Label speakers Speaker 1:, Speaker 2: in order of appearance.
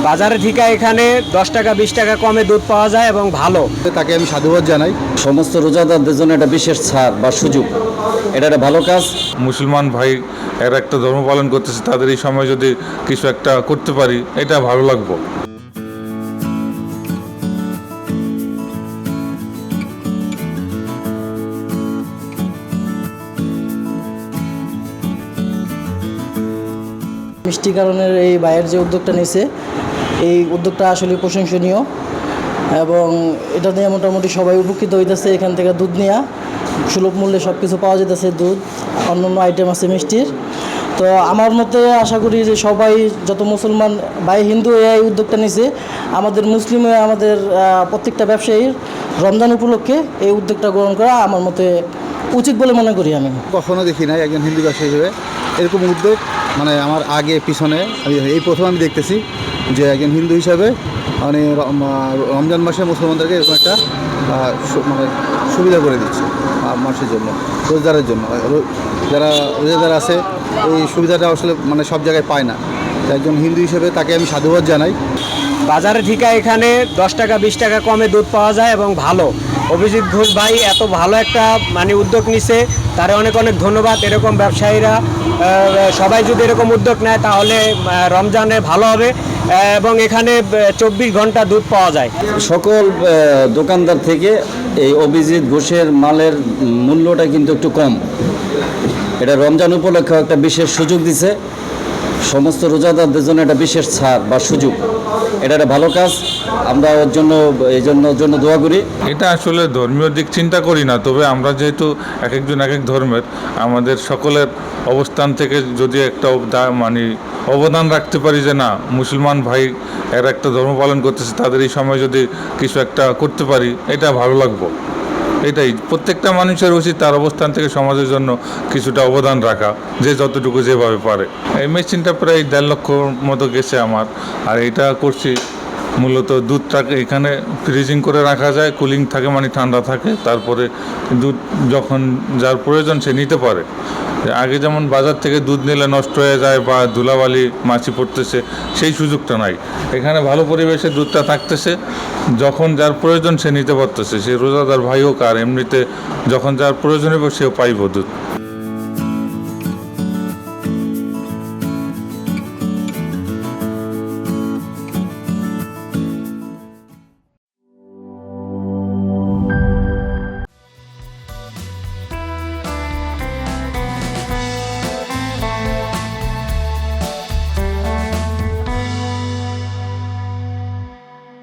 Speaker 1: বাজারে থেকে এখানে 10 টাকা 20 টাকা কমে দুধ পাওয়া যায় এবং ভালো।
Speaker 2: তাকে আমি সাধুবাদ জানাই।
Speaker 3: সমস্ত রোজাদারদের জন্য একটা বিশেষ ছাড় বা সুযোগ, এটা একটা ভালো কাজ।
Speaker 4: মুসলমান ভাই এরা একটা ধর্ম পালন করতেছে, তাদের এই সময় যদি কিছু একটা করতে পারি এটা ভালো লাগবে।
Speaker 5: মিষ্টিকরণের এই ভাইয়ের যে উদ্যোগটা নিয়েছে, এই উদ্যোগটা আসলে প্রশংসনীয় এবং এটা নিয়ে মোটামুটি সবাই উপকৃত হইতেছে। এখান থেকে দুধ নেওয়া সুলভ মূল্যে সব কিছু পাওয়া যেতেছে, দুধ, অন্যান্য আইটেম আছে মিষ্টির। তো আমার মতে আশা করি যে সবাই, যত মুসলমান ভাই হিন্দু এই উদ্যোগটা নিয়েছে, আমাদের মুসলিম আমাদের প্রত্যেকটা ব্যবসায়ীর রমজান উপলক্ষে এই উদ্যোগটা গ্রহণ করা আমার মতে উচিত বলে মনে করি। আমি
Speaker 2: কখনো দেখি নাই একজন হিন্দু ব্যবসায়ী হিসেবে এরকম উদ্যোগ, মানে আমার আগে পিছনে এই প্রথম আমি দেখতেছি যে একজন হিন্দু হিসাবে মানে রমজান মাসে মুসলমানদেরকে এরকম একটা মানে সুবিধা করে দিচ্ছে মানুষের জন্য, রোজদারের জন্য। যারা রোজাদার আছে এই সুবিধাটা আসলে মানে সব জায়গায় পায় না। একজন হিন্দু হিসেবে তাকে আমি সাধুবাদ জানাই।
Speaker 1: বাজারে থেকে এখানে 10 টাকা 20 টাকা কমে দুধ পাওয়া যায় এবং ভালো। অভিজিৎ ঘোষ ভাই এত ভালো একটা উদ্যোগ নিছে, তারে অনেক অনেক ধন্যবাদ। এরকম ব্যবসায়ীরা সবাই যদি এরকম উদ্যোগ নেয় তাহলে রমজানে ভালো হবে এবং এখানে 24 ঘন্টা দুধ পাওয়া যায়।
Speaker 3: সকল দোকানদার থেকে এই অভিজিৎ ঘোষের মালের মূল্যটা কিন্তু একটু কম। এটা রমজান উপলক্ষে একটা বিশেষ সুযোগ দিছে, সমস্ত রোজাদারদের জন্য একটা বিশেষ ছাড় বা সুযোগ, এটা একটা ভালো কাজ। আমরা ওর জন্য দোয়া করি।
Speaker 4: এটা আসলে ধর্মীয় দিক চিন্তা করি না, তবে আমরা যেহেতু এক একজন এক এক ধর্মের, আমাদের সকলের অবস্থান থেকে যদি একটা অবদান রাখতে পারি যে না, মুসলমান ভাই এরা একটা ধর্ম পালন করতেছে, তাদের এই সময় যদি কিছু একটা করতে পারি এটা ভালো লাগবে। এটাই প্রত্যেকটা মানুষের উচিত তার অবস্থান থেকে সমাজের জন্য কিছুটা অবদান রাখা, যে যতটুকু যেভাবে পারে। এই মেশিনটা প্রায় 1.5 লক্ষ মতো গেছে আমার, আর এটা করছি মূলত দুধটাকে এখানে ফ্রিজিং করে রাখা যায়, কুলিং থাকে, ঠান্ডা থাকে, তারপরে দুধ যখন যার প্রয়োজন সে নিতে পারে। আগে যেমন বাজার থেকে দুধ নিলে নষ্ট হয়ে যায় বা ধুলাবালি মাছি পড়তেছে, সেই সুযোগটা নাই। এখানে ভালো পরিবেশে দুধটা থাকতেছে, যখন যার প্রয়োজন সে নিতে পারতেছে, সে রোজাদার ভাই হোক আর এমনিতে যখন যার প্রয়োজন হবে সেও পাইব দুধ।